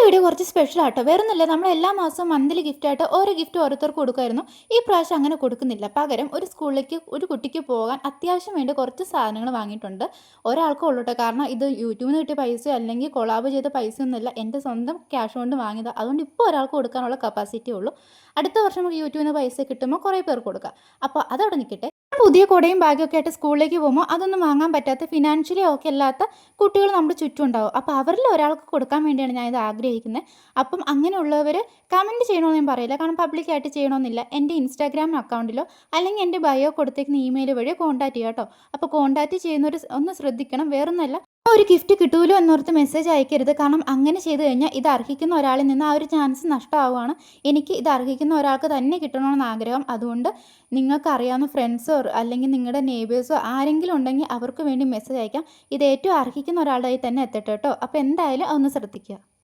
Video കുറച്ച് special ആട്ടോ. വേറൊന്നുമില്ല, നമ്മൾ എല്ലാ മാസവും മന്ത്ലി ഗിഫ്റ്റായിട്ട് ഓരോ ഗിഫ്റ്റ് ഓരോരുത്തർക്ക് കൊടുക്കുമായിരുന്നു. ഈ പ്രാവശ്യം അങ്ങനെ കൊടുക്കുന്നില്ല. പകരം ഒരു സ്കൂളിലേക്ക് ഒരു കുട്ടിക്ക് പോകാൻ അത്യാവശ്യം വേണ്ടി കുറച്ച് സാധനങ്ങൾ വാങ്ങിയിട്ടുണ്ട്. ഒരാൾക്കും ഉള്ളൂ കേട്ടോ. കാരണം ഇത് യൂട്യൂബിൽ നിന്ന് കിട്ടിയ പൈസയോ അല്ലെങ്കിൽ കൊളാബ് ചെയ്ത പൈസയൊന്നുമില്ല, എൻ്റെ സ്വന്തം ക്യാഷ് കൊണ്ട് വാങ്ങിയതാണ്. അതുകൊണ്ട് ഇപ്പോൾ ഒരാൾക്ക് കൊടുക്കാനുള്ള കപ്പാസിറ്റി ഉള്ളൂ. അടുത്ത വർഷം നമുക്ക് യൂട്യൂബിൽ നിന്ന് പൈസ കിട്ടുമ്പോൾ കുറേ പേർക്ക് കൊടുക്കാം. അപ്പോൾ അതവിടെ നിൽക്കട്ടെ. പുതിയ കുടയും ബാഗൊക്കെ ആയിട്ട് സ്കൂളിലേക്ക് പോകുമ്പോൾ അതൊന്നും വാങ്ങാൻ പറ്റാത്ത ഫിനാൻഷ്യലി ഓക്കെ അല്ലാത്ത കുട്ടികൾ നമ്മുടെ ചുറ്റും ഉണ്ടാവും. അപ്പോൾ അവരിൽ ഒരാൾക്ക് കൊടുക്കാൻ വേണ്ടിയാണ് ഞാൻ ഇത് ആഗ്രഹിക്കുന്നത്. അപ്പം അങ്ങനെയുള്ളവർ കമൻറ്റ് ചെയ്യണമെന്ന് ഞാൻ പറയില്ല, കാരണം പബ്ലിക്കായിട്ട് ചെയ്യണമെന്നില്ല. എൻ്റെ ഇൻസ്റ്റാഗ്രാം അക്കൗണ്ടിലോ അല്ലെങ്കിൽ എൻ്റെ ബയോ കൊടുത്തേക്കുന്ന ഇമെയിൽ വഴിയോ കോൺടാക്റ്റ് ചെയ്യാം കേട്ടോ. അപ്പോൾ കോൺടാക്റ്റ് ചെയ്യുന്നവർ ഒന്ന് ശ്രദ്ധിക്കണം. വേറൊന്നല്ല, ഒരു ഗിഫ്റ്റ് കിട്ടുമല്ലോ എന്നോർത്ത് മെസ്സേജ് അയക്കരുത്. കാരണം അങ്ങനെ ചെയ്ത് കഴിഞ്ഞാൽ ഇത് അർഹിക്കുന്ന ഒരാളിൽ നിന്ന് ആ ഒരു ചാൻസ് നഷ്ടമാവുകയാണ്. എനിക്ക് ഇത് അർഹിക്കുന്ന ഒരാൾക്ക് തന്നെ കിട്ടണമെന്ന് ആഗ്രഹം. അതുകൊണ്ട് നിങ്ങൾക്ക് അറിയാവുന്ന ഫ്രണ്ട്സോ അല്ലെങ്കിൽ നിങ്ങളുടെ നെയ്ബേഴ്സോ ആരെങ്കിലും ഉണ്ടെങ്കിൽ അവർക്ക് വേണ്ടി മെസ്സേജ് അയക്കാം. ഇത് ഏറ്റവും അർഹിക്കുന്ന ഒരാളുടെ തന്നെ എത്തട്ടെ കേട്ടോ. അപ്പോൾ എന്തായാലും അതൊന്ന് ശ്രദ്ധിക്കുക.